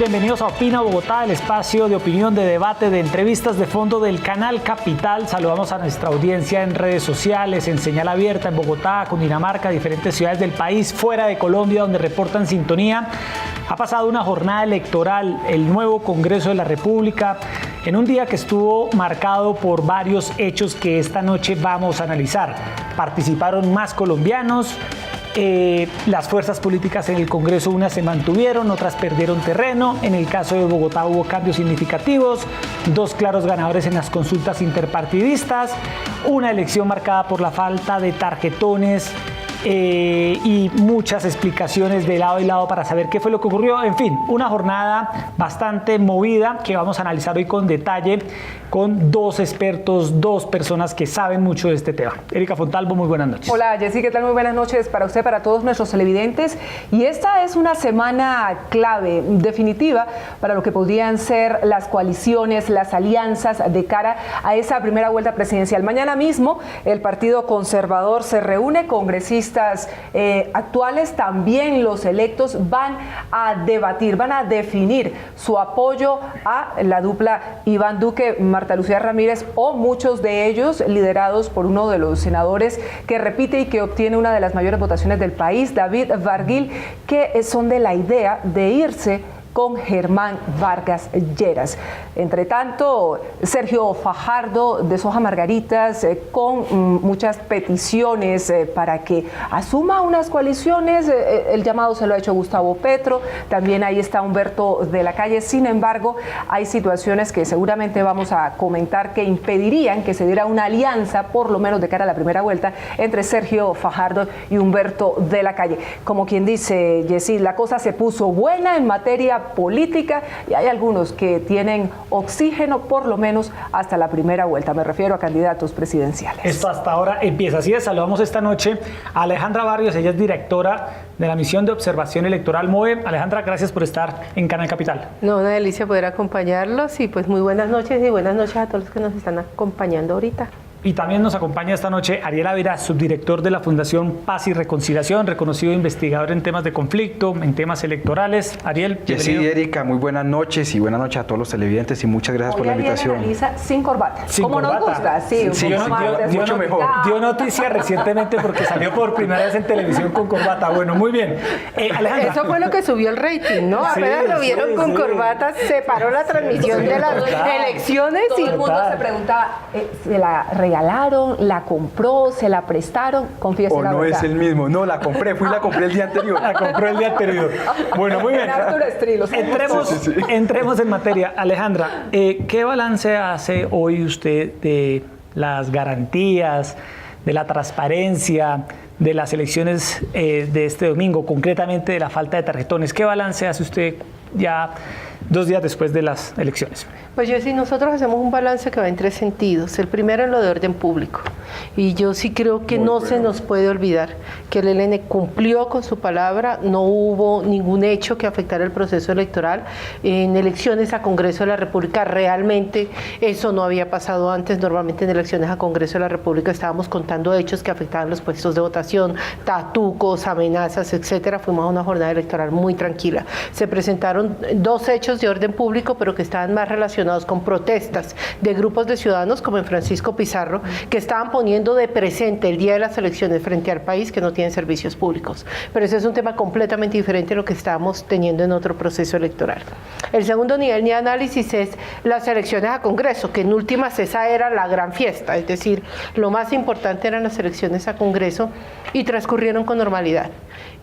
bienvenidos a Opina Bogotá, el espacio de opinión, de debate, de entrevistas de fondo del canal Capital. Saludamos a nuestra audiencia en redes sociales, en señal abierta, en Bogotá, Cundinamarca, diferentes ciudades del país, fuera de Colombia, donde reportan sintonía. Ha pasado una jornada electoral, el nuevo Congreso de la República, en un día que estuvo marcado por varios hechos que esta noche vamos a analizar. Participaron más colombianos. Las fuerzas políticas en el Congreso, unas se mantuvieron, otras perdieron terreno. En el caso de Bogotá hubo cambios significativos, dos claros ganadores en las consultas interpartidistas, una elección marcada por la falta de tarjetones y muchas explicaciones de lado y lado para saber qué fue lo que ocurrió. En fin, una jornada bastante movida que vamos a analizar hoy con detalle con dos expertos, dos personas que saben mucho de este tema. Erika Fontalvo, muy buenas noches. Hola Jessy, ¿qué tal? Muy buenas noches para usted, para todos nuestros televidentes. Y esta es una semana clave, definitiva, para lo que podrían ser las coaliciones, las alianzas de cara a esa primera vuelta presidencial. Mañana mismo el Partido Conservador se reúne, congresistas actuales, también los electos, van a debatir, van a definir su apoyo a la dupla Iván Duque, Marta Lucía Ramírez, o muchos de ellos liderados por uno de los senadores que repite y que obtiene una de las mayores votaciones del país, David Barguil, que son de la idea de irse con Germán Vargas Lleras. Entre tanto, Sergio Fajardo de Soja Margaritas, con muchas peticiones para que asuma unas coaliciones. El llamado se lo ha hecho Gustavo Petro, también ahí está Humberto de la Calle. Sin embargo, hay situaciones que seguramente vamos a comentar que impedirían que se diera una alianza, por lo menos de cara a la primera vuelta, entre Sergio Fajardo y Humberto de la Calle. Como quien dice, Jessy, la cosa se puso buena en materia política y hay algunos que tienen oxígeno por lo menos hasta la primera vuelta. Me refiero a candidatos presidenciales. Esto hasta ahora empieza. Así es, saludamos esta noche a Alejandra Barrios, ella es directora de la Misión de Observación Electoral MOVE. Alejandra, gracias por estar en Canal Capital. No, una delicia poder acompañarlos y pues muy buenas noches y buenas noches a todos los que nos están acompañando ahorita. Y también nos acompaña esta noche Ariel Ávila, subdirector de la Fundación Paz y Reconciliación, reconocido investigador en temas de conflicto, en temas electorales. Ariel, bienvenido. Sí, Erika, muy buenas noches y buenas noches a todos los televidentes y muchas gracias por la invitación. Analiza sin corbata. Sin como corbata. Nos gusta, sí, mucho mejor. Dio noticia recientemente porque salió por primera vez en televisión con corbata. Bueno, muy bien. Alejandra. Eso fue lo que subió el rating, ¿no? Apenas lo vieron con corbata, se paró la transmisión de las elecciones y todo el mundo se preguntaba, ¿se la regalaron, la compró, se la prestaron? Confiese la verdad. O no es el mismo. No, la compré, la compré el día anterior. La compró el día anterior. Bueno, muy bien. Entremos en materia. Alejandra, ¿qué balance hace hoy usted de las garantías, de la transparencia, de las elecciones de este domingo, concretamente de la falta de tarjetones? ¿Qué balance hace usted ya 2 días después de las elecciones? Pues yo sí, nosotros hacemos un balance que va en 3 sentidos. El primero en lo de orden público. Y yo sí creo que se nos puede olvidar que el ELN cumplió con su palabra, no hubo ningún hecho que afectara el proceso electoral. En elecciones a Congreso de la República realmente eso no había pasado antes. Normalmente en elecciones a Congreso de la República estábamos contando hechos que afectaban los puestos de votación, tatucos, amenazas, etcétera. Fuimos a una jornada electoral muy tranquila. Se presentaron 2 hechos de orden público, pero que estaban más relacionados con protestas de grupos de ciudadanos, como en Francisco Pizarro, que estaban poniendo de presente el día de las elecciones frente al país que no tienen servicios públicos. Pero ese es un tema completamente diferente a lo que estamos teniendo en otro proceso electoral. El segundo nivel de análisis es las elecciones a Congreso, que en últimas esa era la gran fiesta, es decir, lo más importante eran las elecciones a Congreso y transcurrieron con normalidad.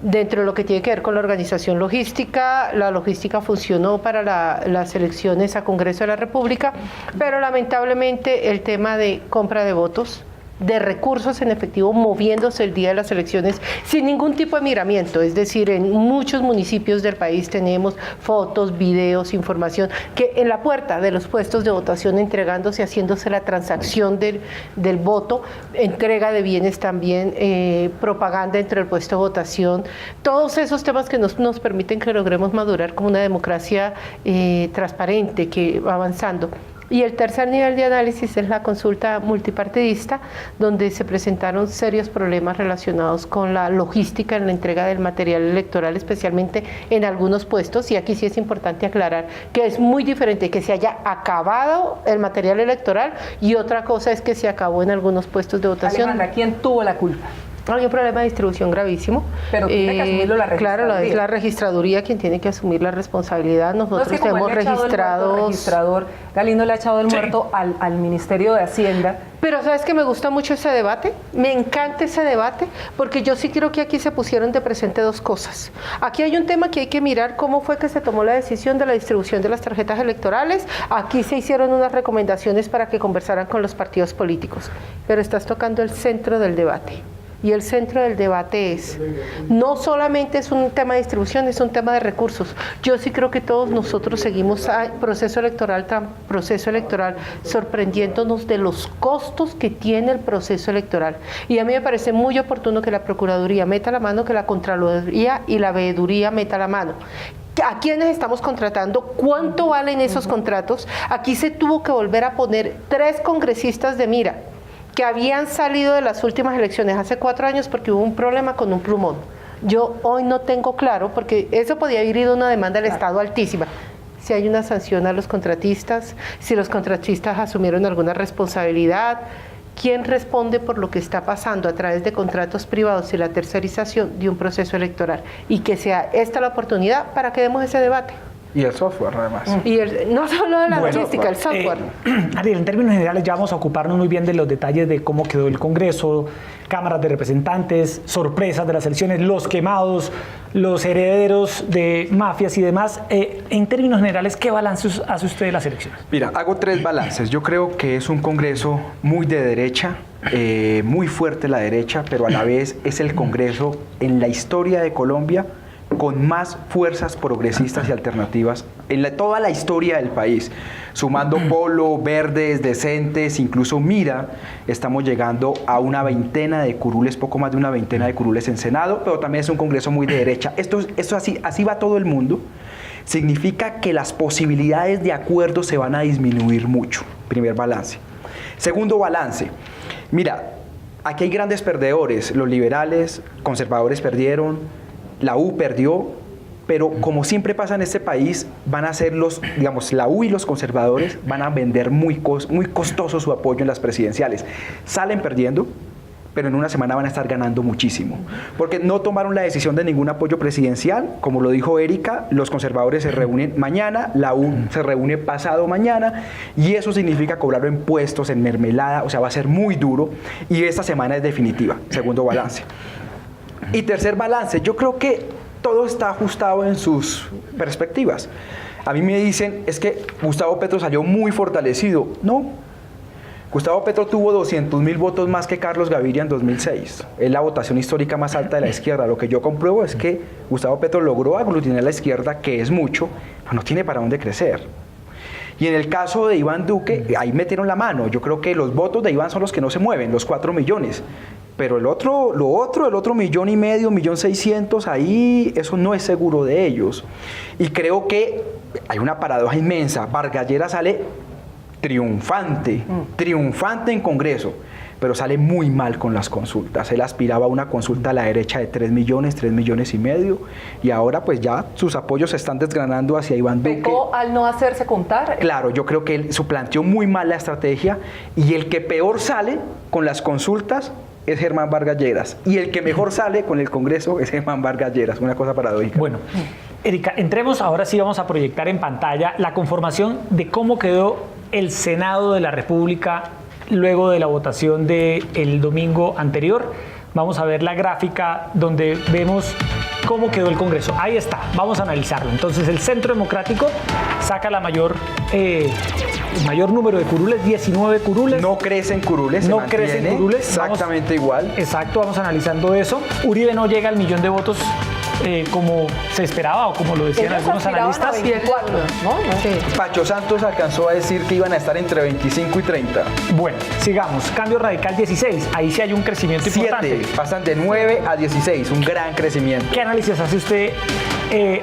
Dentro de lo que tiene que ver con la organización logística, la logística funcionó para las elecciones a Congreso de la República, pero lamentablemente el tema de compra de votos, de recursos en efectivo moviéndose el día de las elecciones sin ningún tipo de miramiento, es decir, en muchos municipios del país tenemos fotos, videos, información, que en la puerta de los puestos de votación entregándose, haciéndose la transacción del voto, entrega de bienes también, propaganda entre el puesto de votación, todos esos temas que nos permiten que logremos madurar como una democracia transparente que va avanzando. Y el tercer nivel de análisis es la consulta multipartidista, donde se presentaron serios problemas relacionados con la logística en la entrega del material electoral, especialmente en algunos puestos. Y aquí sí es importante aclarar que es muy diferente que se haya acabado el material electoral y otra cosa es que se acabó en algunos puestos de votación. Alejandra, ¿quién tuvo la culpa? Hay un problema de distribución gravísimo. Pero tiene que asumirlo la registraduría. Claro, es la registraduría quien tiene que asumir la responsabilidad. Nosotros hemos registrado. El registrador Galindo le ha echado el muerto al Ministerio de Hacienda. Pero ¿sabes que me gusta mucho ese debate? Me encanta ese debate, porque yo sí creo que aquí se pusieron de presente dos cosas. Aquí hay un tema que hay que mirar cómo fue que se tomó la decisión de la distribución de las tarjetas electorales. Aquí se hicieron unas recomendaciones para que conversaran con los partidos políticos. Pero estás tocando el centro del debate. Y el centro del debate es, no solamente es un tema de distribución, es un tema de recursos. Yo sí creo que todos nosotros seguimos a proceso electoral sorprendiéndonos de los costos que tiene el proceso electoral. Y a mí me parece muy oportuno que la Procuraduría meta la mano, que la Contraloría y la Veeduría meta la mano. ¿A quiénes estamos contratando? ¿Cuánto valen esos contratos? Aquí se tuvo que volver a poner 3 congresistas de mira, que habían salido de las últimas elecciones hace 4 años porque hubo un problema con un plumón. Yo hoy no tengo claro, porque eso podía haber ido una demanda del Estado altísima, si hay una sanción a los contratistas, si los contratistas asumieron alguna responsabilidad, quién responde por lo que está pasando a través de contratos privados y la tercerización de un proceso electoral, y que sea esta la oportunidad para que demos ese debate. Y el software, además. Y no solo de la logística, el software. Ariel, en términos generales ya vamos a ocuparnos muy bien de los detalles de cómo quedó el Congreso, cámaras de representantes, sorpresas de las elecciones, los quemados, los herederos de mafias y demás. En términos generales, ¿qué balance hace usted de las elecciones? Mira, hago 3 balances. Yo creo que es un Congreso muy de derecha, muy fuerte la derecha, pero a la vez es el Congreso en la historia de Colombia con más fuerzas progresistas y alternativas en toda la historia del país. Sumando Polo, Verdes, Decentes, incluso Mira, estamos llegando a una veintena de curules, poco más de una veintena de curules en Senado, pero también es un Congreso muy de derecha. Esto así va todo el mundo. Significa que las posibilidades de acuerdo se van a disminuir mucho. Primer balance. Segundo balance. Mira, aquí hay grandes perdedores. Los liberales, conservadores perdieron, la U perdió, pero como siempre pasa en este país, van a ser la U y los conservadores van a vender muy costoso su apoyo en las presidenciales. Salen perdiendo, pero en una semana van a estar ganando muchísimo, porque no tomaron la decisión de ningún apoyo presidencial. Como lo dijo Erika, los conservadores se reúnen mañana, la U se reúne pasado mañana, y eso significa cobrar impuestos en mermelada, o sea, va a ser muy duro, y esta semana es definitiva. Segundo balance. Y tercer balance, yo creo que todo está ajustado en sus perspectivas. A mí me dicen, es que Gustavo Petro salió muy fortalecido. No, Gustavo Petro tuvo 200.000 votos más que Carlos Gaviria en 2006. Es la votación histórica más alta de la izquierda. Lo que yo compruebo es que Gustavo Petro logró aglutinar a la izquierda, que es mucho, pero no tiene para dónde crecer. Y en el caso de Iván Duque, ahí metieron la mano. Yo creo que los votos de Iván son los que no se mueven, los 4 millones. Pero el otro 1,5 millones, 1.600.000, ahí eso no es seguro de ellos. Y creo que hay una paradoja inmensa. Vargas Lleras sale triunfante en Congreso, pero sale muy mal con las consultas. Él aspiraba a una consulta a la derecha de 3 millones, 3,5 millones, y ahora pues ya sus apoyos se están desgranando hacia Iván Duque. ¿Pecó al no hacerse contar? Claro, yo creo que él suplanteó muy mal la estrategia, y el que peor sale con las consultas es Germán Vargas Lleras, y el que mejor sale con el Congreso es Germán Vargas Lleras, una cosa paradójica. Bueno, Erika, entremos, ahora sí vamos a proyectar en pantalla la conformación de cómo quedó el Senado de la República luego de la votación del domingo anterior. Vamos a ver la gráfica donde vemos cómo quedó el Congreso. Ahí está, vamos a analizarlo. Entonces, el Centro Democrático saca el mayor número de curules, 19 curules. No crecen curules, no crecen curules. Exactamente igual. Exacto, vamos analizando eso. Uribe no llega al 1.000.000 de votos como se esperaba o como lo decían algunos analistas. 24, ¿no? Sí. Pacho Santos alcanzó a decir que iban a estar entre 25 y 30. Bueno, sigamos. Cambio Radical 16. Ahí sí hay un crecimiento importante. 7, pasan de 9 a 16, un gran crecimiento. ¿Qué análisis hace usted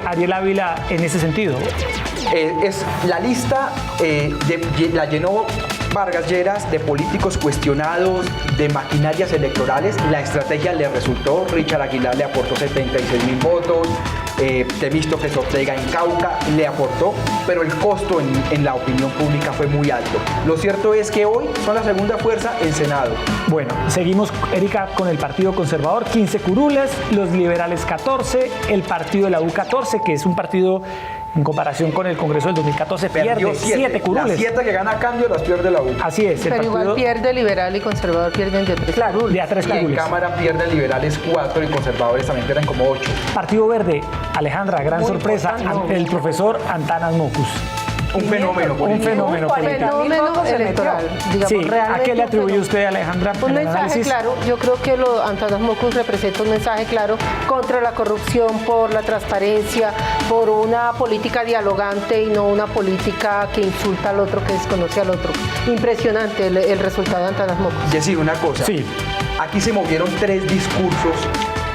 Ariel Ávila en ese sentido? Es la lista la llenó Vargas Lleras de políticos cuestionados, de maquinarias electorales. La estrategia le resultó. Richard Aguilar le aportó 76.000 votos. Temístocles Ortega en Cauca le aportó, pero el costo en la opinión pública fue muy alto. Lo cierto es que hoy son la segunda fuerza en Senado. Bueno, seguimos, Erika, con el Partido Conservador, 15 curules, los liberales 14, el partido de la U 14, que es un partido en comparación con el Congreso del 2014, pierde 7 curules. Las 7 que gana a cambio las pierde la U. Así es. Pero igual pierde liberal y conservador, pierden de 3 curules. De a 3 Y en curules. Cámara pierden liberales 4 y conservadores también pierden como 8. Partido Verde, Alejandra, gran Muy sorpresa, importante. el profesor Antanas Mocus. Un fenómeno político. Un fenómeno político. Fenómeno electoral, digamos, Sí, ¿a realmente qué le un atribuye fenómeno. usted, Alejandra? Un en el mensaje análisis? claro, yo creo que Antanas Mocus representa un mensaje claro contra la corrupción, por la transparencia, por una política dialogante y no una política que insulta al otro, que desconoce al otro. Impresionante el resultado de Antanas Mocus. Es decir, una cosa. Sí. Aquí se movieron 3 discursos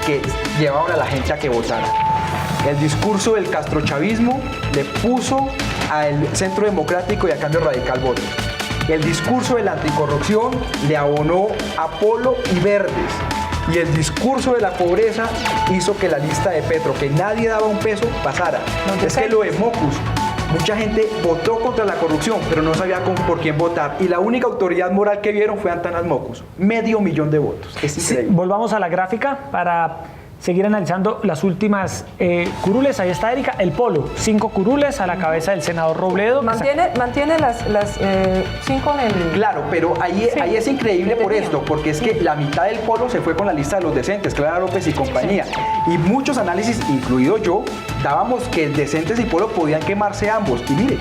que llevaban a la gente a que votara. El discurso del castrochavismo le puso al Centro Democrático y a Cambio Radical votos. El discurso de la anticorrupción le abonó a Polo y Verdes. Y el discurso de la pobreza hizo que la lista de Petro, que nadie daba un peso, pasara. Es que lo de Mocus, mucha gente votó contra la corrupción, pero no sabía por quién votar. Y la única autoridad moral que vieron fue Antanas Mocus. 500.000 de votos. Es increíble. Sí, volvamos a la gráfica para seguir analizando las últimas curules. Ahí está Erika, el Polo, 5 curules a la cabeza del senador Robledo. Mantiene las 5 en el... Claro, pero ahí es increíble por esto, porque es que la mitad del Polo se fue con la lista de los decentes, Clara López y compañía. Y muchos análisis, incluido yo, dábamos que decentes y Polo podían quemarse ambos. Y mire,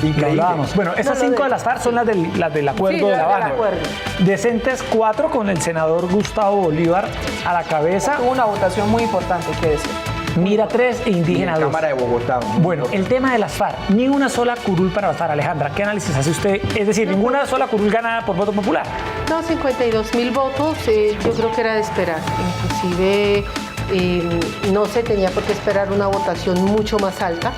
increíble. Bueno, esas 5 de las FARC son las del acuerdo Sí, de las La del Habana. acuerdo. Decentes 4 con el senador Gustavo Bolívar a la cabeza. Tuvo una votación muy importante, hay que decir. Mira 3 e Y en Indígena 2. Cámara de Bogotá. Bueno, el tema de las FARC, ni una sola curul para las FARC. Alejandra, ¿qué análisis hace usted? Es decir, ninguna sola curul ganada por voto popular. No, 52.000 votos, yo creo que era de esperar. Inclusive no se tenía por qué esperar una votación mucho más alta.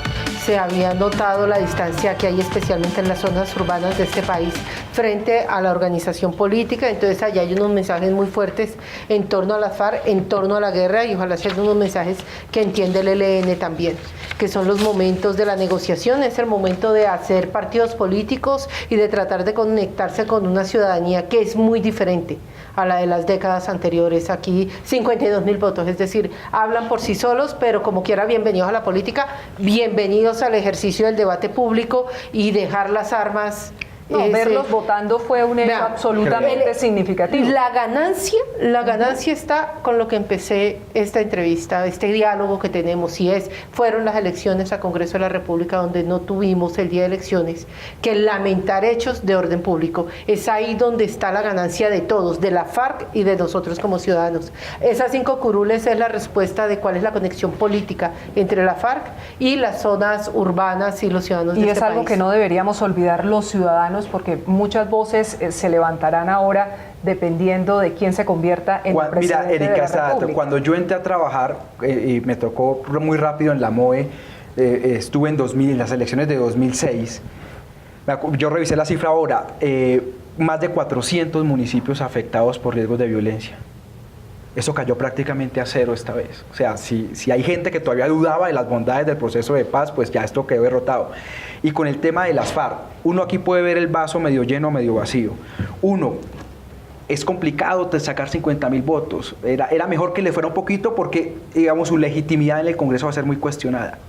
Se había notado la distancia que hay especialmente en las zonas urbanas de este país frente a la organización política. Entonces allá hay unos mensajes muy fuertes en torno a las FARC, en torno a la guerra, y ojalá sean unos mensajes que entiende el ELN también, que son los momentos de la negociación, es el momento de hacer partidos políticos y de tratar de conectarse con una ciudadanía que es muy diferente a la de las décadas anteriores. Aquí 52.000 votos, es decir, hablan por sí solos, pero como quiera, bienvenidos a la política, bienvenidos al ejercicio del debate público y dejar las armas. No, verlos votando fue un hecho Vea, absolutamente significativo. La ganancia está con lo que empecé esta entrevista, este diálogo que tenemos, y fueron las elecciones a Congreso de la República donde no tuvimos el día de elecciones que lamentar hechos de orden público. Es ahí donde está la ganancia de todos, de la FARC y de nosotros como ciudadanos. Esas 5 curules es la respuesta de cuál es la conexión política entre la FARC y las zonas urbanas y los ciudadanos de Y este es algo país. que no deberíamos olvidar los ciudadanos, porque muchas voces se levantarán ahora dependiendo de quién se convierta en el presidente Mira, Erika, de la está dato. República. Cuando yo entré a trabajar, y me tocó muy rápido en la MOE, estuve en las elecciones de 2006, yo revisé la cifra ahora, más de 400 municipios afectados por riesgos de violencia. Eso cayó prácticamente a 0 esta vez. O sea, si hay gente que todavía dudaba de las bondades del proceso de paz, pues ya esto quedó derrotado. Y con el tema de las FARC, uno aquí puede ver el vaso medio lleno o medio vacío. Uno, es complicado sacar 50.000 votos. Era mejor que le fuera un poquito porque, digamos, su legitimidad en el Congreso va a ser muy cuestionada.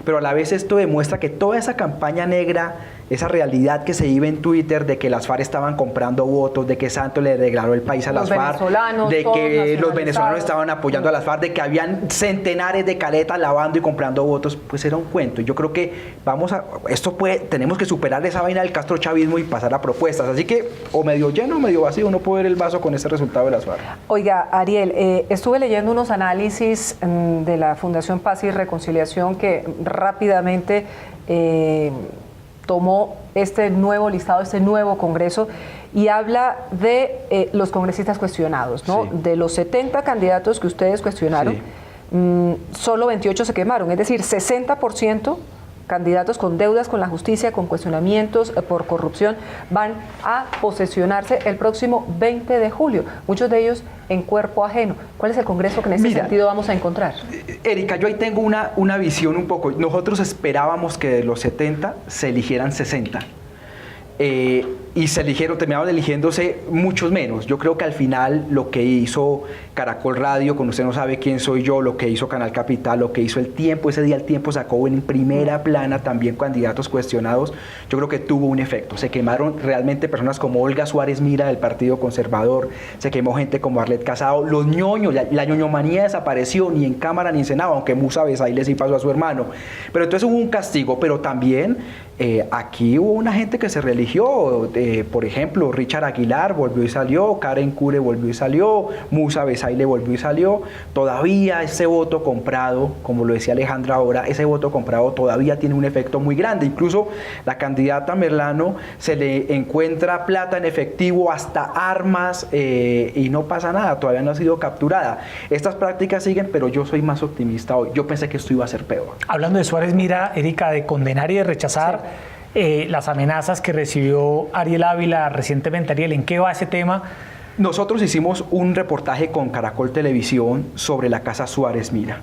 Pero a la vez esto demuestra que toda esa campaña negra, esa realidad que se vive en Twitter de que las FARC estaban comprando votos, de que Santos le regaló el país a las FARC, de que los venezolanos estaban apoyando a las FARC, de que habían centenares de caletas lavando y comprando votos, pues era un cuento. Yo creo que tenemos que superar esa vaina del castrochavismo y pasar a propuestas. Así que o medio lleno o medio vacío, uno puede ver el vaso con ese resultado de las FARC. Oiga, Ariel, estuve leyendo unos análisis de la Fundación Paz y Reconciliación que rápidamente tomó este nuevo listado, este nuevo Congreso, y habla de los congresistas cuestionados, ¿no? Sí. De los 70 candidatos que ustedes cuestionaron, Sí. solo 28 se quemaron, es decir, 60% candidatos con deudas con la justicia, con cuestionamientos por corrupción, van a posesionarse el próximo 20 de julio, muchos de ellos en cuerpo ajeno. ¿Cuál es el Congreso que en ese sentido vamos a encontrar? Erika, yo ahí tengo una visión un poco. Nosotros esperábamos que de los 70 se eligieran 60. Y terminaron eligiéndose muchos menos. Yo creo que al final lo que hizo Caracol Radio, con Usted no sabe quién soy yo, lo que hizo Canal Capital, lo que hizo El Tiempo, ese día El Tiempo sacó en primera plana también candidatos cuestionados, yo creo que tuvo un efecto. Se quemaron realmente personas como Olga Suárez Mira del Partido Conservador, se quemó gente como Arlet Casado, los ñoños, la ñoñomanía desapareció ni en Cámara ni en Senado, aunque Musa Besaile sí pasó a su hermano. Pero entonces hubo un castigo, pero también aquí hubo una gente que se religió, por ejemplo, Richard Aguilar volvió y salió, Karen Cure volvió y salió, Musa Besaile volvió y salió. Todavía ese voto comprado, como lo decía Alejandra ahora, ese voto comprado todavía tiene un efecto muy grande. Incluso la candidata Merlano se le encuentra plata en efectivo, hasta armas, y no pasa nada, todavía no ha sido capturada. Estas prácticas siguen, pero yo soy más optimista hoy. Yo pensé que esto iba a ser peor. Hablando de Suárez Mira, Erika, de condenar y de rechazar las amenazas que recibió Ariel Ávila recientemente. Ariel, ¿en qué va ese tema? Nosotros hicimos un reportaje con Caracol Televisión sobre la casa Suárez Mira.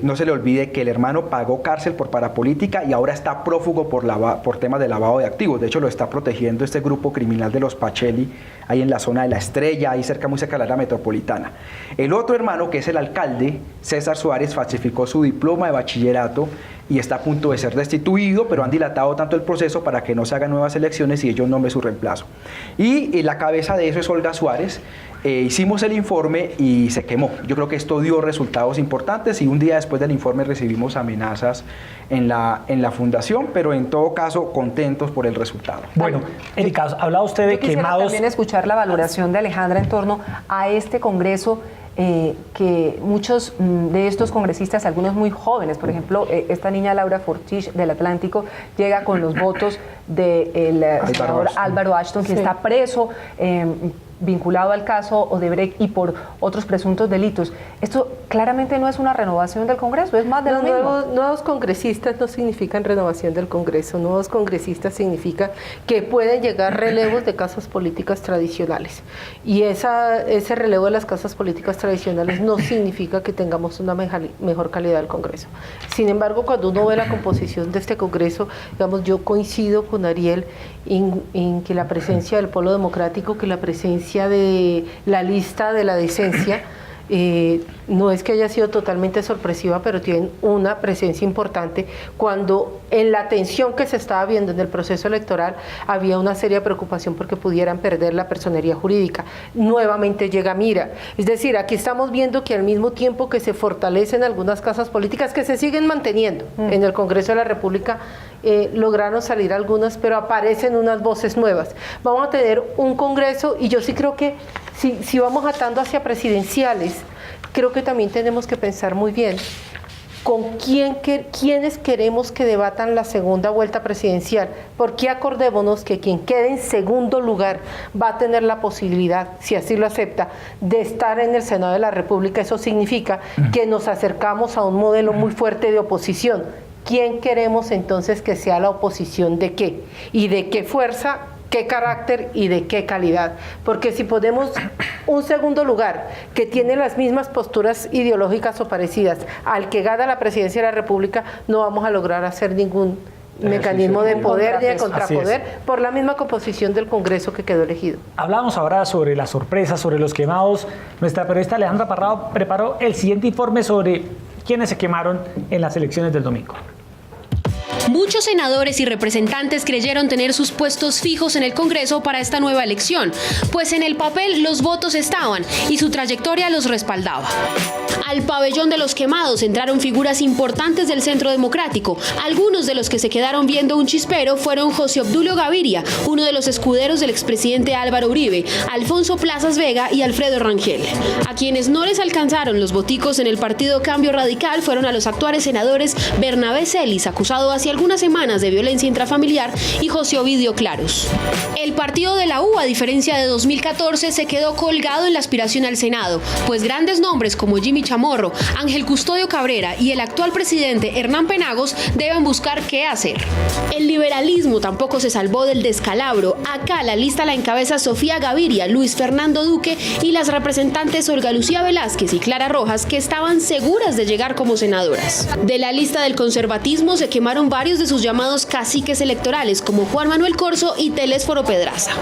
No se le olvide que el hermano pagó cárcel por parapolítica y ahora está prófugo por temas de lavado de activos. De hecho, lo está protegiendo este grupo criminal de los Pacelli, ahí en la zona de La Estrella, ahí muy cerca de la área metropolitana. El otro hermano, que es el alcalde, César Suárez, falsificó su diploma de bachillerato y está a punto de ser destituido, pero han dilatado tanto el proceso para que no se hagan nuevas elecciones y ellos nombren su reemplazo. Y la cabeza de eso es Olga Suárez. Hicimos el informe y se quemó. Yo creo que esto dio resultados importantes y un día después del informe recibimos amenazas en la fundación, pero en todo caso contentos por el resultado. Bueno, Erika, hablaba usted de quemados. También escuchar la valoración de Alejandra en torno a este Congreso, que muchos de estos congresistas, algunos muy jóvenes, por ejemplo, esta niña Laura Fortich del Atlántico, llega con los votos del senador Álvaro Ashton, que está preso, vinculado al caso Odebrecht y por otros presuntos delitos. Esto claramente no es una renovación del Congreso, es más de lo mismo. Nuevos congresistas no significan renovación del Congreso. Nuevos congresistas significa que pueden llegar relevos de casas políticas tradicionales. Y ese relevo de las casas políticas tradicionales no significa que tengamos una mejor calidad del Congreso. Sin embargo, cuando uno ve la composición de este Congreso, digamos, yo coincido con Ariel en que la presencia del Polo Democrático, que la presencia de la lista de la decencia, no es que haya sido totalmente sorpresiva, pero tienen una presencia importante cuando en la tensión que se estaba viendo en el proceso electoral había una seria preocupación porque pudieran perder la personería jurídica. Nuevamente llega Mira. Es decir, aquí estamos viendo que al mismo tiempo que se fortalecen algunas casas políticas que se siguen manteniendo en el Congreso de la República, lograron salir algunas, pero aparecen unas voces nuevas. Vamos a tener un Congreso y yo sí creo que si vamos atando hacia presidenciales, creo que también tenemos que pensar muy bien con quiénes queremos que debatan la segunda vuelta presidencial, porque acordémonos que quien quede en segundo lugar va a tener la posibilidad, si así lo acepta, de estar en el Senado de la República. Eso significa que nos acercamos a un modelo muy fuerte de oposición. ¿Quién queremos entonces que sea la oposición de qué? ¿Y de qué fuerza? ¿Qué carácter y de qué calidad? Porque si ponemos un segundo lugar que tiene las mismas posturas ideológicas o parecidas al que gana la presidencia de la República, no vamos a lograr hacer ningún mecanismo de poder ni de contrapoder por la misma composición del Congreso que quedó elegido. Hablamos ahora sobre las sorpresas, sobre los quemados. Nuestra periodista Alejandra Parrado preparó el siguiente informe sobre quiénes se quemaron en las elecciones del domingo. Muchos senadores y representantes creyeron tener sus puestos fijos en el Congreso para esta nueva elección, pues en el papel los votos estaban y su trayectoria los respaldaba. Al pabellón de los quemados entraron figuras importantes del Centro Democrático. Algunos de los que se quedaron viendo un chispero fueron José Obdulio Gaviria, uno de los escuderos del expresidente Álvaro Uribe, Alfonso Plazas Vega y Alfredo Rangel. A quienes no les alcanzaron los voticos en el partido Cambio Radical fueron a los actuales senadores Bernabé Celis, acusado hacia algunas semanas de violencia intrafamiliar y José Ovidio Claros. El partido de la U, a diferencia de 2014, se quedó colgado en la aspiración al Senado, pues grandes nombres como Jimmy Chamorro, Ángel Custodio Cabrera y el actual presidente Hernán Penagos deben buscar qué hacer. El liberalismo tampoco se salvó del descalabro. Acá la lista la encabeza Sofía Gaviria, Luis Fernando Duque y las representantes Olga Lucía Velázquez y Clara Rojas, que estaban seguras de llegar como senadoras. De la lista del conservatismo se quemaron varios de sus llamados caciques electorales, como Juan Manuel Corzo y Telésforo Pedraza.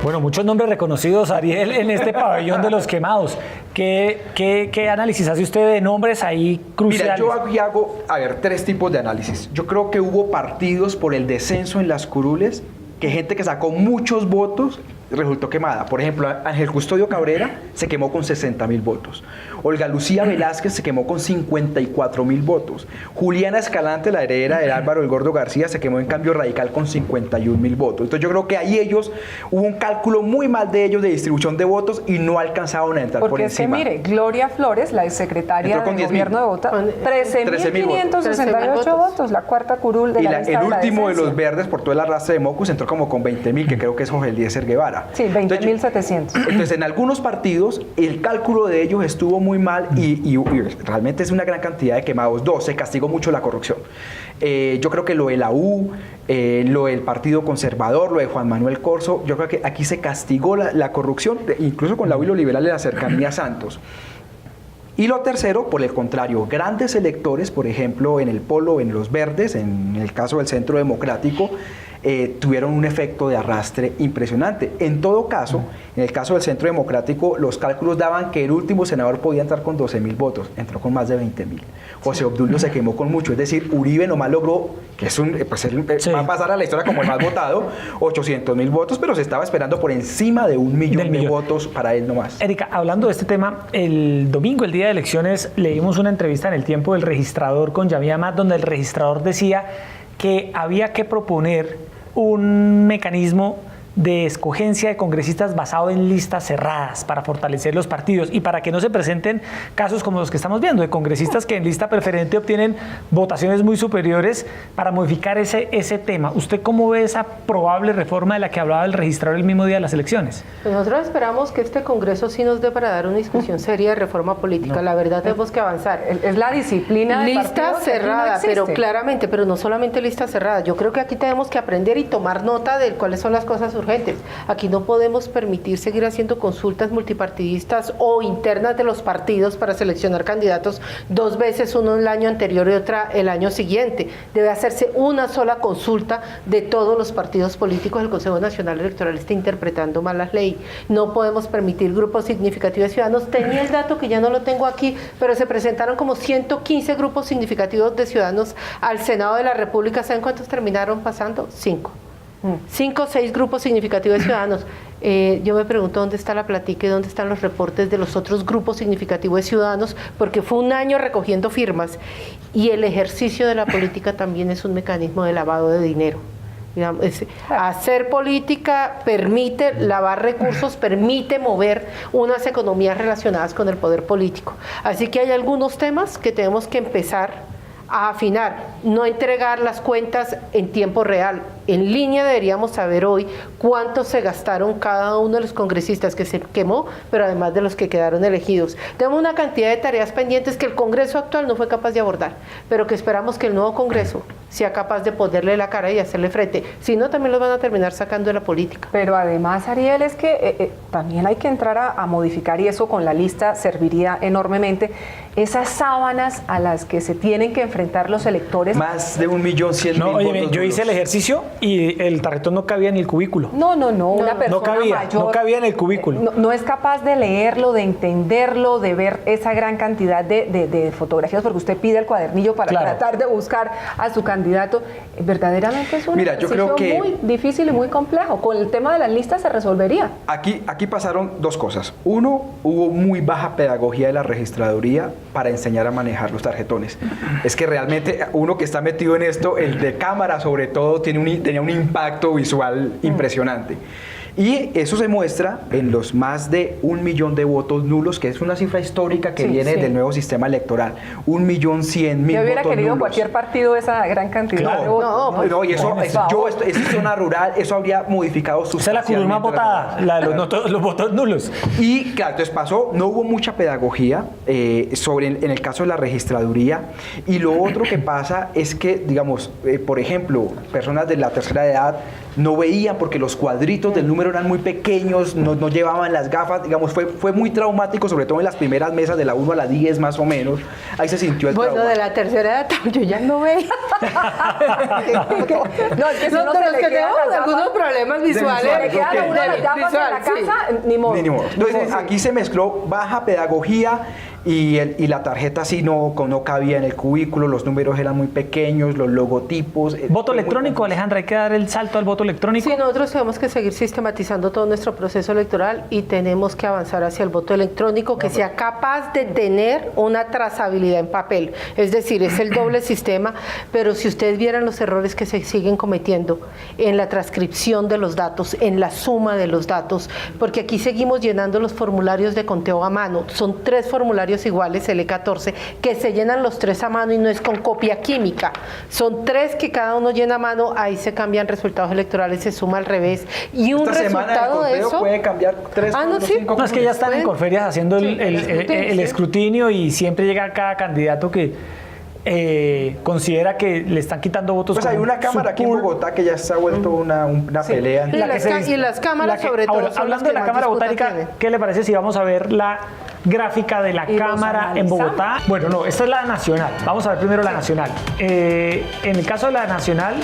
Bueno, muchos nombres reconocidos, Ariel, en este pabellón de los quemados. ¿Qué análisis hace usted de nombres ahí cruciales? Mira, yo hago, tres tipos de análisis. Yo creo que hubo partidos por el descenso en las curules, que gente que sacó muchos votos resultó quemada. Por ejemplo, Ángel Custodio Cabrera se quemó con 60.000 votos. Olga Lucía Velázquez se quemó con 54.000 votos. Juliana Escalante, la heredera de Álvaro el Gordo García, se quemó en Cambio Radical con 51.000 votos. Entonces yo creo que ahí hubo un cálculo muy mal de ellos de distribución de votos y no alcanzaron a entrar por encima. Porque es que mire, Gloria Flores, la exsecretaria del gobierno de Bogotá, 13.568 votos, la cuarta curul de la lista el último de la los verdes, por todo el arrastre de Mocus, entró como con 20.000, que creo que es Jorge Eliezer Guevara. Sí, 20.700. Entonces, en algunos partidos, el cálculo de ellos estuvo muy mal y realmente es una gran cantidad de quemados. Se castigó mucho la corrupción. Yo creo que lo de la U, lo del Partido Conservador, lo de Juan Manuel Corzo, yo creo que aquí se castigó la corrupción, incluso con la U y los liberales, la cercanía a Santos. Y lo tercero, por el contrario, grandes electores, por ejemplo, en el Polo, en los Verdes, en el caso del Centro Democrático, tuvieron un efecto de arrastre impresionante. En todo caso, en el caso del Centro Democrático, los cálculos daban que el último senador podía entrar con 12.000 votos, entró con más de 20.000. José Obdulio se quemó con mucho, es decir, Uribe nomás logró, que es va a pasar a la historia como el más votado, 800.000 votos, pero se estaba esperando por encima de 1 millón de votos para él nomás. Erika, hablando de este tema, el domingo, el día de elecciones, leímos una entrevista en El Tiempo del registrador con Yamid Amad, donde el registrador decía que había que proponer un mecanismo de escogencia de congresistas basado en listas cerradas para fortalecer los partidos y para que no se presenten casos como los que estamos viendo, de congresistas que en lista preferente obtienen votaciones muy superiores, para modificar ese tema. ¿Usted cómo ve esa probable reforma de la que hablaba el registrador el mismo día de las elecciones? Nosotros esperamos que este Congreso sí nos dé para dar una discusión seria de reforma política. La verdad, tenemos que avanzar. Es la disciplina de lista cerrada, pero claramente, pero no solamente lista cerrada. Yo creo que aquí tenemos que aprender y tomar nota de cuáles son las cosas urgentes. Aquí no podemos permitir seguir haciendo consultas multipartidistas o internas de los partidos para seleccionar candidatos 2 veces, uno el año anterior y otra el año siguiente. Debe hacerse una sola consulta de todos los partidos políticos. El Consejo Nacional Electoral está interpretando mal las leyes. No podemos permitir grupos significativos de ciudadanos. Tenía el dato que ya no lo tengo aquí, pero se presentaron como 115 grupos significativos de ciudadanos al Senado de la República. ¿Saben cuántos terminaron pasando? 5 o 6 grupos significativos de ciudadanos. Yo me pregunto dónde está la platica y dónde están los reportes de los otros grupos significativos de ciudadanos, porque fue un año recogiendo firmas y el ejercicio de la política también es un mecanismo de lavado de dinero. Hacer política permite lavar recursos, permite mover unas economías relacionadas con el poder político. Así que hay algunos temas que tenemos que empezar a afinar, no entregar las cuentas en tiempo real. En línea deberíamos saber hoy cuánto se gastaron cada uno de los congresistas que se quemó, pero además de los que quedaron elegidos. Tenemos una cantidad de tareas pendientes que el Congreso actual no fue capaz de abordar, pero que esperamos que el nuevo Congreso sea capaz de ponerle la cara y hacerle frente. Si no, también los van a terminar sacando de la política. Pero además, Ariel, es que también hay que entrar a modificar, y eso con la lista serviría enormemente, esas sábanas a las que se tienen que enfrentar los electores. Más de 1.100.000 votos. Yo hice el ejercicio y el tarjetón no cabía en el cubículo. Una persona mayor no cabía en el cubículo. No es capaz de leerlo, de entenderlo, de ver esa gran cantidad de fotografías, porque usted pide el cuadernillo para tratar de buscar a su candidato. Verdaderamente es un ejercicio muy difícil y muy complejo. Con el tema de las listas se resolvería. Aquí pasaron 2 cosas. Uno, hubo muy baja pedagogía de la registraduría para enseñar a manejar los tarjetones. Es que realmente uno que está metido en esto, el de cámara sobre todo, tenía un impacto visual impresionante. Y eso se muestra en los más de 1 millón de votos nulos, que es una cifra histórica que viene del nuevo sistema electoral. 1.100.000 Yo hubiera votos querido nulos. cualquier partido esa gran cantidad de votos. No, y eso, es zona rural, eso habría modificado Esa es la curul más votada, la de los votos nulos. Y claro, entonces pasó, no hubo mucha pedagogía en el caso de la registraduría. Y lo otro que pasa es que, digamos, por ejemplo, personas de la tercera edad no veían porque los cuadritos del número eran muy pequeños, no llevaban las gafas, digamos, fue muy traumático, sobre todo en las primeras mesas de la 1 a la 10 más o menos. Ahí se sintió el trauma. Bueno, de la tercera edad yo ya no veía. No, es que si No, uno pero se los le que quedan tenemos las algunos gafas, problemas visuales. se le quedan a uno las gafas en la casa, ni modo. Ni modo. Entonces, aquí se mezcló baja pedagogía y la tarjeta sí no cabía en el cubículo, los números eran muy pequeños, los logotipos. ¿Voto electrónico, Alejandra? ¿Hay que dar el salto al voto electrónico? Sí, nosotros tenemos que seguir sistematizando todo nuestro proceso electoral y tenemos que avanzar hacia el voto electrónico que sea capaz de tener una trazabilidad en papel. Es decir, es el doble sistema, pero si ustedes vieran los errores que se siguen cometiendo en la transcripción de los datos, en la suma de los datos, porque aquí seguimos llenando los formularios de conteo a mano. Son 3 formularios iguales, L14, que se llenan los 3 a mano y no es con copia química. Son 3 que cada uno llena a mano, ahí se cambian resultados electorales, se suma al revés. Y un resultado de eso puede cambiar 3 no, sí. No, es que ya están en Corferias haciendo el escrutinio y siempre llega cada candidato que considera que le están quitando votos. Pues hay una cámara aquí en Bogotá que ya se ha vuelto una pelea. Y las cámaras, sobre todo. Ahora, hablando de la Cámara Botánica, ¿qué le parece si vamos a ver la gráfica de la Cámara en Bogotá? Bueno, no, esta es la nacional. Vamos a ver primero la nacional. En el caso de la nacional,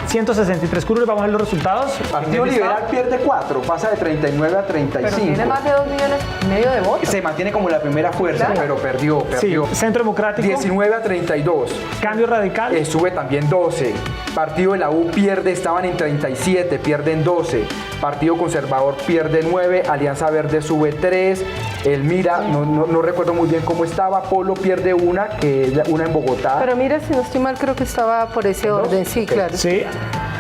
163 curules, vamos a ver los resultados. Partido Liberal pierde 4, pasa de 39 a 35. Pero tiene más de 2,5 millones de votos. Se mantiene como la primera fuerza, pero perdió. Sí, Centro Democrático. 19 a 32. Cambio Radical. Sube también 12. Partido de la U pierde, estaban en 37, pierden 12. Partido Conservador pierde 9. Alianza Verde sube 3. El Mira, no recuerdo muy bien cómo estaba. Polo pierde una, que es una en Bogotá. Pero mira, si no estoy mal, creo que estaba por ese orden. Sí, okay. Claro. Sí.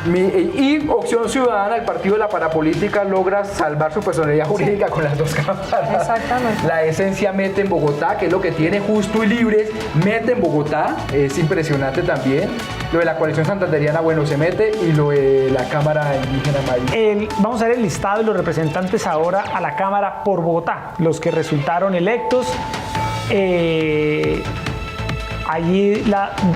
Y Opción Ciudadana, el partido de la parapolítica, logra salvar su personalidad jurídica con las 2 cámaras. Exactamente. La Esencia mete en Bogotá, que es lo que tiene Justo y Libres, mete en Bogotá, es impresionante también. Lo de la coalición santanderiana, bueno, se mete, y lo de la Cámara Indígena Maíz. Vamos a ver el listado de los representantes ahora a la Cámara por Bogotá, los que resultaron electos. Allí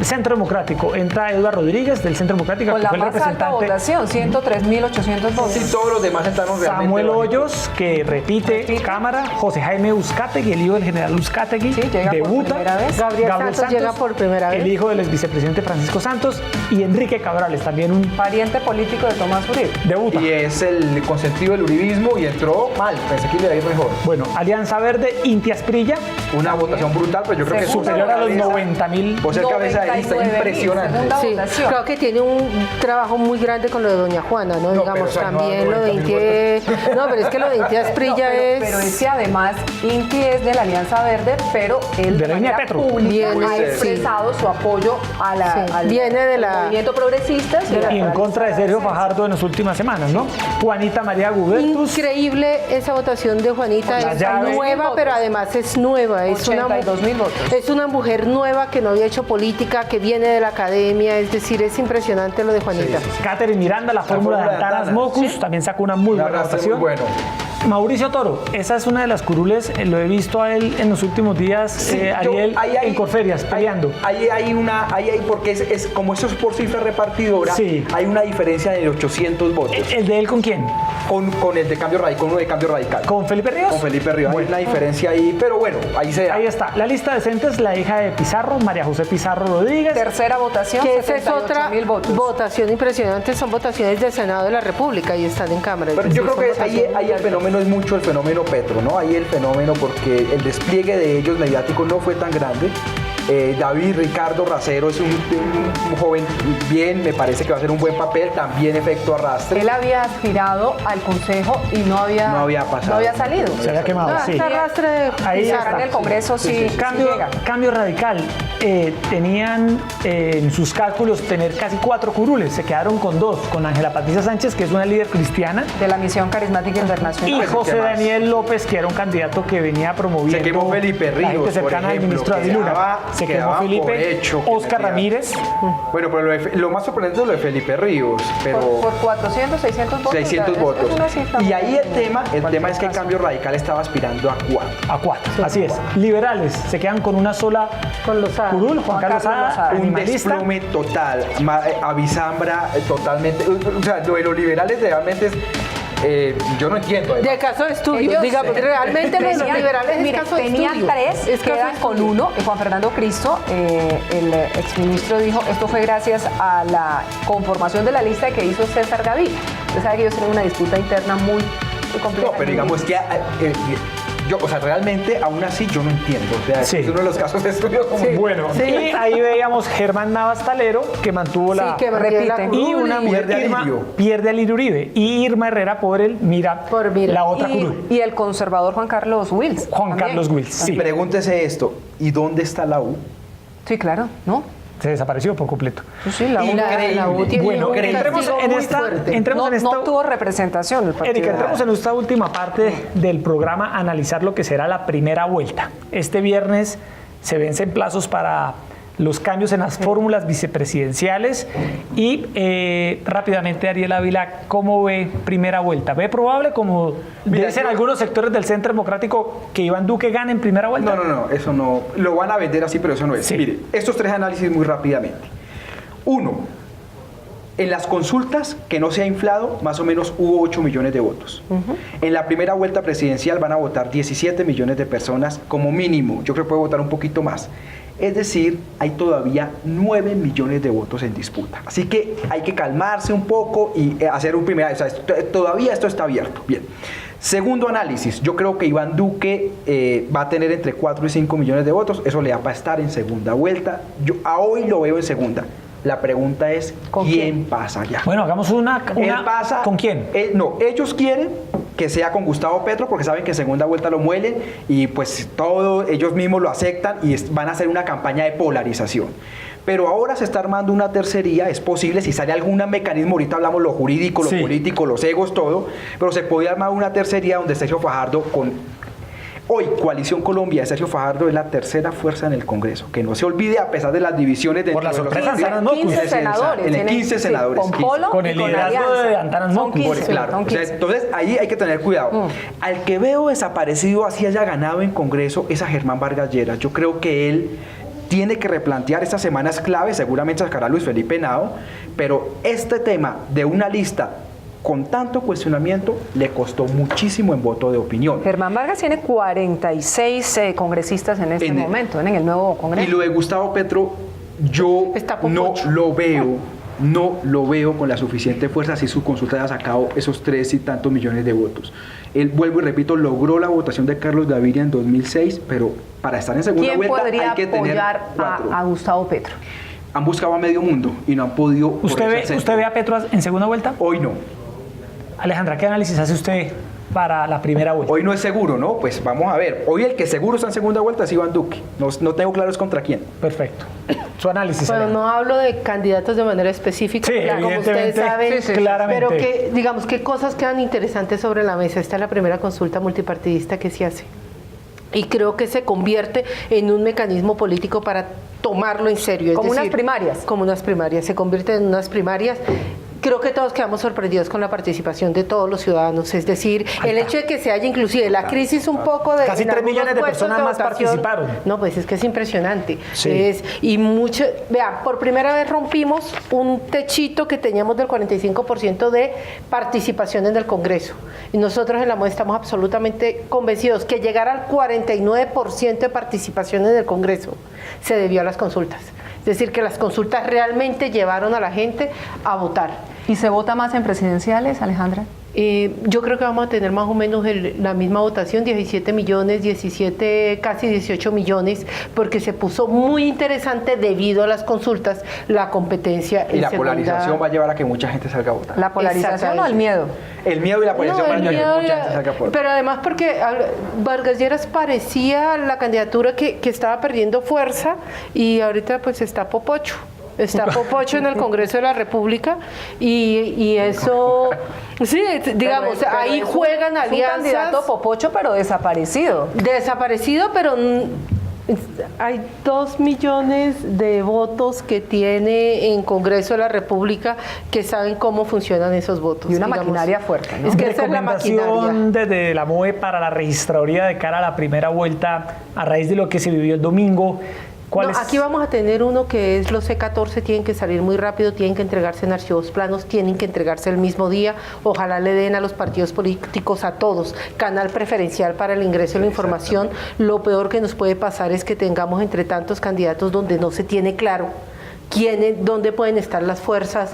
Centro Democrático, entra Eduardo Rodríguez del Centro Democrático, con que la fue el más alta votación, 103.800 votos. Sí, todos los demás entraron realmente. Samuel Hoyos, que repite Cámara. José Jaime Uzcategui, el hijo del general Uzcategui, llega debuta. por primera vez. Gabriel Santos llega por primera vez. El hijo del exvicepresidente Francisco Santos. Y Enrique Cabrales, también un pariente político de Tomás Uribe. Debuta. Y es el consentido del uribismo y entró mal, pensé que iba a ir mejor. Bueno, Alianza Verde, Inti Asprilla. Una votación brutal, pero yo creo que superior a los 90.000. Por ser cabeza de lista, impresionante. Sí, creo que tiene un trabajo muy grande con lo de Doña Juana, ¿no? Digamos, también lo de Inti es... No, pero es que lo de Inti Asprilla es... Pero es que además Inti es de la Alianza Verde, pero él de la línea manera Petro pública ha expresado su apoyo al movimiento progresista. Y en contra de Sergio Fajardo en las últimas semanas, ¿no? Juanita María Gubertus. Increíble esa votación de Juanita, es nueva, pero además es nueva. Es 82.000 votos. Es una mujer nueva que no había hecho política, que viene de la academia, es decir, es impresionante lo de Juanita. Catherine Miranda, la fórmula de Antanas Mocus, también sacó una muy buena votación. Muy bueno. Mauricio Toro, esa es una de las curules, lo he visto a él en los últimos días, sí, Ariel, en Corferias, peleando. Porque es como eso es por cifra repartidora, sí. Hay una diferencia de 800 votos. ¿El de él con quién? Con el de Cambio Radical, con uno de Cambio Radical. ¿Con Felipe Ríos? Con Felipe Ríos, bueno. Hay una diferencia ahí, pero bueno, ahí se da. Ahí está, la lista decente es la hija de Pizarro, María José Pizarro Rodríguez. Tercera votación, que esa es otra votos. Votación impresionante, son votaciones del Senado de la República y están en Cámara. Pero yo creo que ahí el fenómeno es mucho el fenómeno Petro, ¿no? Ahí el fenómeno porque el despliegue de ellos mediático no fue tan grande. David Ricardo Racero es un joven bien, me parece que va a hacer un buen papel, también efecto arrastre. Él había aspirado al consejo y no había pasado. no había salido. Se había quemado, No, sí. este arrastre de Ahí Ahora en el Congreso sí llega. Cambio radical. Tenían en sus cálculos tener casi 4 curules, se quedaron con 2, con Ángela Patricia Sánchez, que es una líder cristiana, De la Misión Carismática y Internacional. José ¿qué más? Daniel López, que era un candidato que venía promoviendo. Se quemó Felipe la gente Ríos, cercana por al ministro ejemplo, David Luna. quedaba- Se quemó quedaba por Felipe, hecho que Oscar metía- Ramírez. Bueno, pero lo más sorprendente es lo de Felipe Ríos, pero... Por 400, 600 votos. 600 es votos. una cifra Y muy ahí el tema es que caso. Cambio Radical estaba aspirando a 4. A 4, así es. Liberales se quedan con una sola Con Lozada. curul, Juan Carlos Lozada, Un animalista. desplome total. Avizambra totalmente. O sea, lo de los liberales realmente es. Yo no entiendo. De caso de estudio, Ellos, digamos, realmente los tenían- liberales mire, es caso de tenían estudio. 3, Es caso quedan de con estudio. 1. Juan Fernando Cristo, el exministro, dijo, esto fue gracias a la conformación de la lista que hizo César Gaviria. Usted sabe que ellos tienen una disputa interna muy compleja. No, pero digamos que. O sea, realmente, aún así, yo no entiendo. O sea, Sí. es uno de los casos de estudio como. Bueno, Sí. y ahí veíamos Germán Navas Talero, que mantuvo Sí, la... que repite. la y una mujer, pierde a Irma, Lirio. pierde a Lirio Uribe. Y Irma Herrera por él mira Por Mira. la otra curul. y el conservador Juan Carlos Wills. Juan también. Carlos Wills, sí. Pregúntese esto: ¿y dónde está la U? Sí, claro, ¿no? Se desapareció por completo. Sí, la Y la U tiene Bueno, un entremos castigo en muy esta... fuerte. Entremos en esta... no tuvo representación el partido. Erika, entremos en esta última parte del programa a analizar lo que será la primera vuelta. Este viernes se vencen plazos para los cambios en las fórmulas vicepresidenciales y rápidamente, Ariel Ávila, ¿cómo ve primera vuelta? ¿Ve probable, como Mira, dicen yo- algunos sectores del Centro Democrático, que Iván Duque gane en primera vuelta? No, eso no. Lo van a vender así, pero eso no es. Sí. Mire, estos 3 análisis muy rápidamente. 1. En las consultas que no se ha inflado, más o menos hubo 8 millones de votos. En la primera vuelta presidencial van a votar 17 millones de personas como mínimo. Yo creo que puede votar un poquito más. Es decir, hay todavía 9 millones de votos en disputa. Así que hay que calmarse un poco y hacer un primer... O sea, todavía esto está abierto. Bien. Segundo análisis, yo creo que Iván Duque va a tener entre 4 y 5 millones de votos. Eso le da para estar en segunda vuelta. Yo a hoy lo veo en segunda. La pregunta es, ¿Con ¿quién quién? pasa allá? Bueno, hagamos una Él pasa, ¿con quién? No, ellos quieren que sea con Gustavo Petro porque saben que en segunda vuelta lo muelen y pues todo, ellos mismos lo aceptan y van a hacer una campaña de polarización. Pero ahora se está armando una tercería, es posible, si sale algún mecanismo, ahorita hablamos lo jurídico, lo Sí. político, los egos, todo, pero se podría armar una tercería donde Sergio Fajardo Hoy, Coalición Colombia de Sergio Fajardo es la tercera fuerza en el Congreso. Que no se olvide, a pesar de las divisiones Por la de los sorpresa, partidos, Antanas Mocus. 15 senadores. Tiene tienen, 15 senadores. Con 15. Polo Con y el con liderazgo Alianza. de Antanas Son Mocus. 15, Claro, son o sea, 15. entonces ahí hay que tener cuidado. Al que veo desaparecido, así haya ganado en Congreso, es a Germán Vargas Lleras. Yo creo que él tiene que replantear estas semanas clave, seguramente sacará a Luis Felipe Henao, pero este tema de una lista con tanto cuestionamiento le costó muchísimo en voto de opinión. Germán Vargas tiene 46 congresistas en este momento, en el nuevo Congreso. Y lo de Gustavo Petro, yo Está por no ocho. lo veo con la suficiente fuerza si su consulta haya sacado esos 3 y tantos millones de votos. Él, vuelvo y repito, logró la votación de Carlos Gaviria en 2006, pero para estar en segunda ¿Quién vuelta podría hay que tener apoyar 4. a Gustavo Petro? Han buscado a medio mundo y no han podido. ¿Usted correrse al ve centro. a Petro en segunda vuelta? Hoy no. Alejandra, ¿qué análisis hace usted para la primera vuelta? Hoy no es seguro, ¿no? Pues vamos a ver. Hoy el que seguro está en segunda vuelta es Iván Duque. No tengo claro es contra quién. Perfecto. Su análisis. Bueno, Alejandra. no hablo de candidatos de manera específica, Sí, como ustedes evidentemente, saben, sí, claramente. pero que, digamos, qué cosas quedan interesantes sobre la mesa. Esta es la primera consulta multipartidista que se hace. Y creo que se convierte en un mecanismo político para tomarlo en serio. Es Como unas decir, primarias. Como unas primarias. Se convierte en unas primarias. Creo que todos quedamos sorprendidos con la participación de todos los ciudadanos. Es decir, el hecho de que se haya inclusive la crisis un poco de... Casi en 3 algunos millones de puestos personas más votación. participaron. No, pues es que es impresionante. Sí. Y mucho, vean, por primera vez rompimos un techito que teníamos del 45% de participación en el Congreso. Y nosotros en la MOE estamos absolutamente convencidos que llegar al 49% de participación en el Congreso se debió a las consultas. Es decir, que las consultas realmente llevaron a la gente a votar. ¿Y se vota más en presidenciales, Alejandra? Yo creo que vamos a tener más o menos la misma votación, 17 millones, 17, casi 18 millones, porque se puso muy interesante debido a las consultas, la competencia. Y la polarización va a llevar a que mucha gente salga a votar. ¿La polarización o el miedo? El miedo y la polarización van a llevar a que mucha gente salga a votar. Pero además porque Vargas Lleras parecía la candidatura que estaba perdiendo fuerza y ahorita pues está Popocho. Está Popocho en el Congreso de la República y eso, sí, digamos, pero ahí juegan alianzas. Un candidato Popocho, pero desaparecido. Desaparecido, pero hay 2 millones de votos que tiene en Congreso de la República que saben cómo funcionan esos votos. Y una maquinaria fuerte, ¿no? Es que esa es la maquinaria. Desde la MOE para la registraduría de cara a la primera vuelta, a raíz de lo que se vivió el domingo. No, aquí vamos a tener uno que es los C14, tienen que salir muy rápido, tienen que entregarse en archivos planos, tienen que entregarse el mismo día, ojalá le den a los partidos políticos, a todos, canal preferencial para el ingreso de la información. Lo peor que nos puede pasar es que tengamos entre tantos candidatos donde no se tiene claro dónde pueden estar las fuerzas,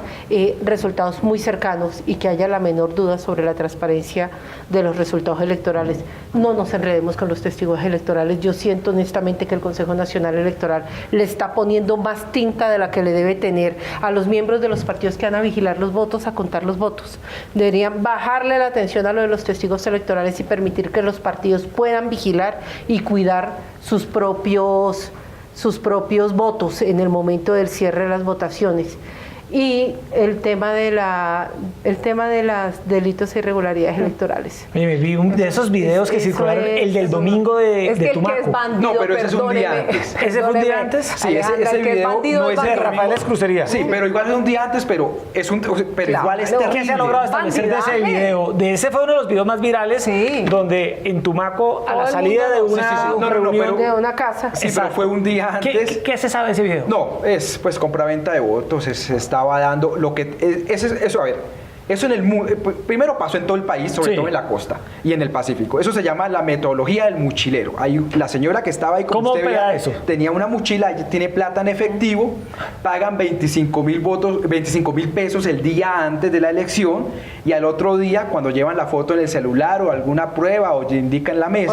resultados muy cercanos y que haya la menor duda sobre la transparencia de los resultados electorales. No nos enredemos con los testigos electorales. Yo siento honestamente que el Consejo Nacional Electoral le está poniendo más tinta de la que le debe tener a los miembros de los partidos que van a vigilar los votos, a contar los votos. Deberían bajarle la atención a lo de los testigos electorales y permitir que los partidos puedan vigilar y cuidar sus propios votos en el momento del cierre de las votaciones. Y el tema de los delitos e irregularidades electorales. Oye, me vi de esos videos que circularon, el del domingo de Tumaco. No, pero ese es un día antes. ¿Ese fue un día antes? Sí, ese video no es de Rafael Escrucería. Sí, pero igual es un día antes, pero igual es terrible. ¿Qué se ha logrado establecer de ese video? De ese fue uno de los videos más virales, donde en Tumaco, a la salida de una reunión de una casa. Sí, pero fue un día antes. ¿Qué se sabe de ese video? No, es pues compraventa de votos, estaba dando lo que eso, a ver, eso primero pasó en todo el país, sobre todo en la costa y en el Pacífico. Eso se llama la metodología del mochilero. La señora que estaba ahí, como usted veía, tenía una mochila, tiene plata en efectivo, pagan 25.000 pesos el día antes de la elección y al otro día, cuando llevan la foto en el celular o alguna prueba o indican la mesa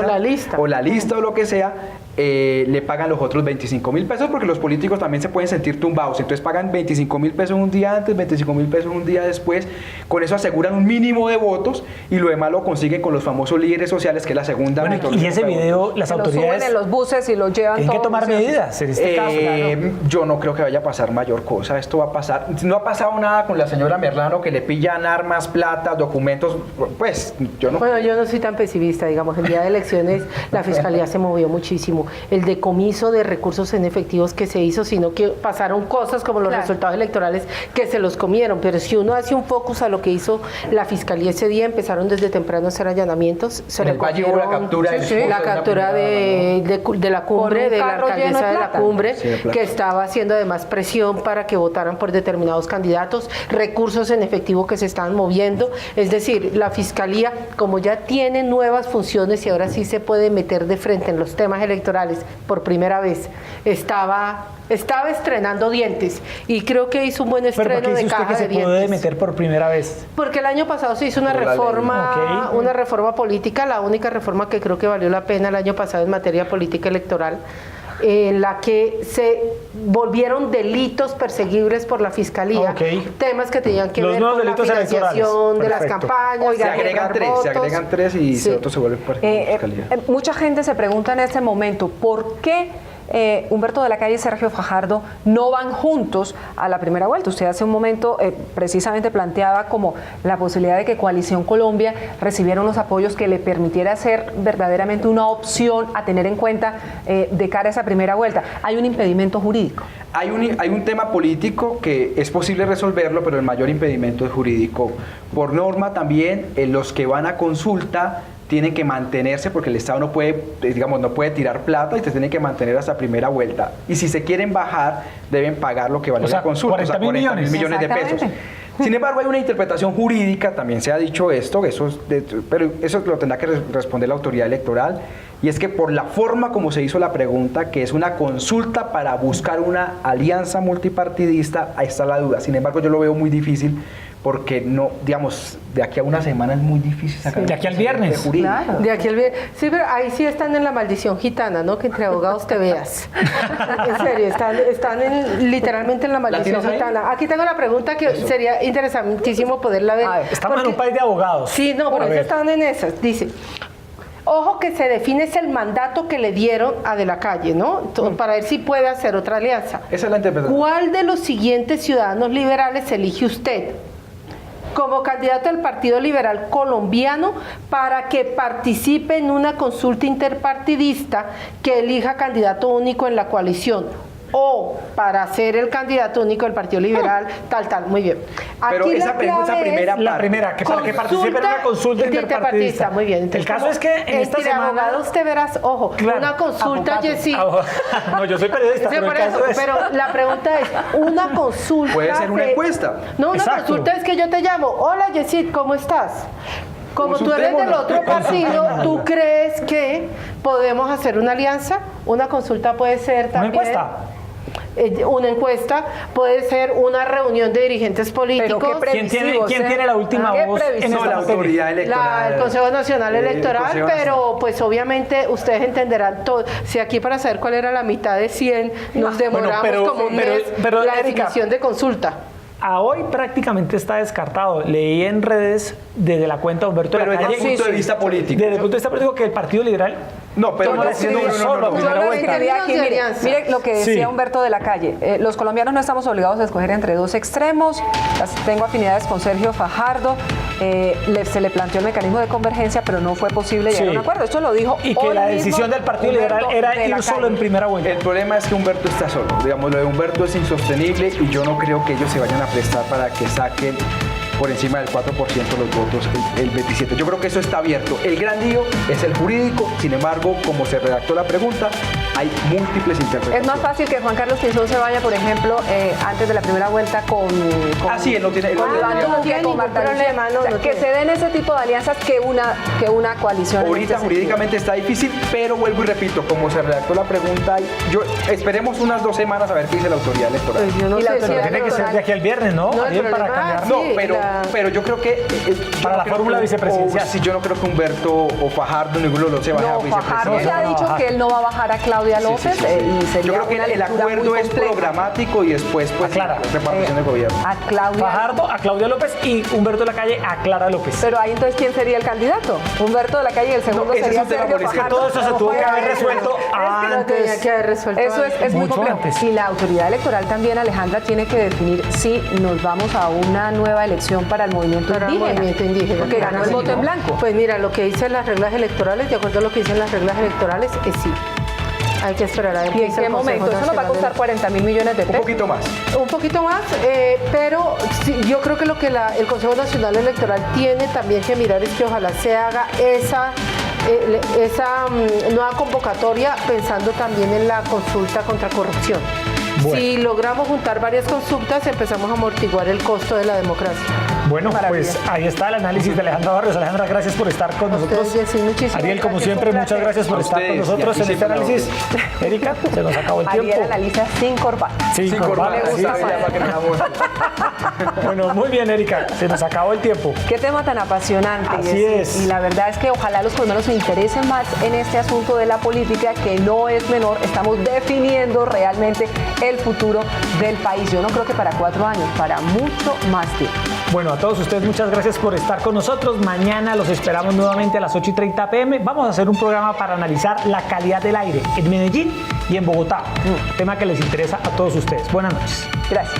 o la lista o lo que sea, le pagan los otros 25.000 pesos porque los políticos también se pueden sentir tumbados. Entonces pagan 25.000 pesos un día antes, 25.000 pesos un día después. Con eso aseguran un mínimo de votos y lo demás lo consiguen con los famosos líderes sociales, que es la segunda. Bueno, y ese video, las autoridades lo suben en los buses y lo llevan. Tienen que tomar medidas en este caso. Claro. Yo no creo que vaya a pasar mayor cosa. Esto va a pasar. No ha pasado nada con la señora Merlano, que le pillan armas, plata, documentos. Pues yo no. Bueno, yo no soy tan pesimista, digamos. El día de elecciones la fiscalía se movió muchísimo. El decomiso de recursos en efectivos que se hizo, sino que pasaron cosas como los resultados electorales que se los comieron. Pero si uno hace un focus a lo que hizo la fiscalía ese día, empezaron desde temprano a hacer allanamientos. En el Valle hubo la captura de la cumbre, de la alcaldesa de la cumbre, que estaba haciendo además presión para que votaran por determinados candidatos, recursos en efectivo que se estaban moviendo. Es decir, la fiscalía, como ya tiene nuevas funciones y ahora sí se puede meter de frente en los temas electorales por primera vez, estaba estrenando dientes y creo que hizo un buen estreno de caja de dientes. ¿Pero por qué dice usted que se puede meter por primera vez? Porque el año pasado se hizo una reforma política, la única reforma que creo que valió la pena el año pasado en materia política electoral, en la que se volvieron delitos perseguibles por la fiscalía, temas que tenían que ver con la financiación de las campañas. Se agregan tres y otros se vuelven por fiscalía. Mucha gente se pregunta en este momento, ¿por qué Humberto de la Calle y Sergio Fajardo no van juntos a la primera vuelta? Usted hace un momento precisamente planteaba como la posibilidad de que Coalición Colombia recibiera unos apoyos que le permitiera ser verdaderamente una opción a tener en cuenta de cara a esa primera vuelta. ¿Hay un impedimento jurídico? Hay un tema político que es posible resolverlo, pero el mayor impedimento es jurídico. Por norma también, los que van a consulta tienen que mantenerse porque el Estado no puede tirar plata y se tienen que mantener hasta primera vuelta. Y si se quieren bajar, deben pagar lo que vale la consulta, 40 mil millones de pesos. Sin embargo, hay una interpretación jurídica, también se ha dicho esto, pero eso lo tendrá que responder la autoridad electoral, y es que por la forma como se hizo la pregunta, que es una consulta para buscar una alianza multipartidista, ahí está la duda. Sin embargo, yo lo veo muy difícil, porque no, digamos, de aquí a una semana es muy difícil sacar. De aquí al viernes. Claro. De aquí al viernes. Sí, pero ahí sí están en la maldición gitana, ¿no? Que entre abogados te veas. En serio, están literalmente en la maldición tienes ahí? gitana. Aquí tengo la pregunta que sería interesantísimo poderla ver. A ver, Estamos en un país de abogados. Sí, no, por A eso ver. están en esas. Dice, ojo que se define es el mandato que le dieron a De la Calle, ¿no? Para ver si puede hacer otra alianza. Esa es la interpretación. ¿Cuál de los siguientes ciudadanos liberales elige usted como candidato del Partido Liberal Colombiano para que participe en una consulta interpartidista que elija candidato único en la coalición? O para ser el candidato único del Partido Liberal, tal, muy bien. Pero Aquí esa la clave primera es La primera, que para que participe en una consulta interpartidista. Muy bien. El caso es que en esta entre semana... abogados te verás, ojo, Claro, una consulta, abogado. Jessy. No, yo soy periodista, Sí, pero el por eso, caso es... pero la pregunta es, una consulta... Puede ser una encuesta. No, una Exacto. consulta es que yo te llamo, hola Yesid, ¿cómo estás? Como tú eres del otro partido, ¿tú crees que podemos hacer una alianza? Una consulta puede ser ¿Una también... encuesta? Una encuesta, puede ser una reunión de dirigentes políticos. Pero qué ¿Quién tiene la última ¿Qué voz en previsivo? esta No, la materia? autoridad electoral. El Consejo Nacional Electoral, Consejo pero Nacional. pues obviamente ustedes entenderán todo. Si aquí para saber cuál era la mitad de 100 nos demoramos pero- como un pero- mes pero, la Erika, definición de consulta. A hoy prácticamente está descartado. Leí en redes desde la cuenta de Humberto Pero de la desde el Calle, punto de vista político. desde el punto de vista político, que el Partido Liberal No, pero toma no, la decisión no, no, solo a no, no. primera Yo lo vuelta. que diría aquí, De mire, alianza. mire lo que decía Sí. Humberto de la Calle. Los colombianos no estamos obligados a escoger entre dos extremos. Tengo afinidades con Sergio Fajardo. Se le planteó el mecanismo de convergencia, pero no fue posible llegar a un Sí. acuerdo. Esto lo dijo Y que hoy la mismo decisión del Partido Humberto Liberal era de la ir solo Calle. en primera vuelta. El problema es que Humberto está solo. Digamos, lo de Humberto es insostenible y yo no creo que ellos se vayan a prestar para que saquen por encima del 4% los votos el 27. Yo creo que eso está abierto. El gran lío es el jurídico. Sin embargo, como se redactó la pregunta, hay múltiples interpretaciones. Es más fácil que Juan Carlos Pinzón se vaya, por ejemplo, antes de la primera vuelta con Sí, él no tiene... con Iván no Duque, tiene con ningún Marta Lucía. problema, no, O sea, no que tiene. se den ese tipo de alianzas que una coalición. en Ahorita este jurídicamente está difícil, pero vuelvo y repito, como se redactó la pregunta, yo esperemos unas 2 semanas a ver qué dice la autoridad electoral. Pues yo no Y la sé si autoridad Tiene que ser de aquí al viernes, ¿no? No, el Ariel, para problema- cambiar. No, Sí, pero yo creo que... Para la fórmula vicepresidencial. Sí, yo no creo que Humberto o Fajardo, ninguno de los dos se baje a No, Fajardo vicepresidente. se ha no va a dicho bajar. que él no va a bajar a Claudia López y sería Yo creo que una el lectura acuerdo muy es compleja. programático y después pues Aclara. repartición de gobierno. A Claudia. Fajardo, a Claudia López y Humberto de la Calle a Clara López. Pero ahí entonces, ¿quién sería el candidato? Humberto de la Calle y el segundo ese es sería un tema Sergio político. que Fajardo. todo eso se tuvo que haber resuelto Lo tenía antes. que haber resuelto Eso antes. es muy Mucho complejo. antes. Y la autoridad electoral también, Alejandra, tiene que definir si nos vamos a una nueva elección para el movimiento Para el indígena. movimiento indígena. Porque ganó el voto en blanco. Pues mira, lo que dicen las reglas electorales, de acuerdo a lo que dicen las reglas electorales, es sí. Hay que esperar a ver ¿Y en dice qué el Consejo momento? Eso nos va a Nacional costar 40.000 millones de Un pesos. poquito más. Un poquito más, pero sí, yo creo que lo que el Consejo Nacional Electoral tiene también que mirar es que ojalá se haga esa nueva convocatoria pensando también en la consulta contra corrupción. Bueno. Si logramos juntar varias consultas, empezamos a amortiguar el costo de la democracia. Bueno, Maravilla. pues ahí está el análisis de Alejandra Barrios. Alejandra, gracias por estar con nosotros. Ustedes, Jessy, muchísimas Ariel, como gracias, siempre, un muchas placer. gracias por A estar con ustedes, nosotros y en aquí este siempre análisis. Erika, se nos acabó el Ariel tiempo. analiza sin corbata. Sí, Sin corbata, corbata, sí. esa ya para que nos hagamos. Bueno, muy bien, Erika, se nos acabó el tiempo. Qué tema tan apasionante. Así Jessy. es. Y la verdad es que ojalá los colombianos se interesen más en este asunto de la política, que no es menor. Estamos definiendo realmente el futuro del país. Yo no creo que para 4 años, para mucho más tiempo. Bueno, a todos ustedes muchas gracias por estar con nosotros. Mañana los esperamos nuevamente a las 8:30 p.m. Vamos a hacer un programa para analizar la calidad del aire en Medellín y en Bogotá. Tema que les interesa a todos ustedes. Buenas noches. Gracias.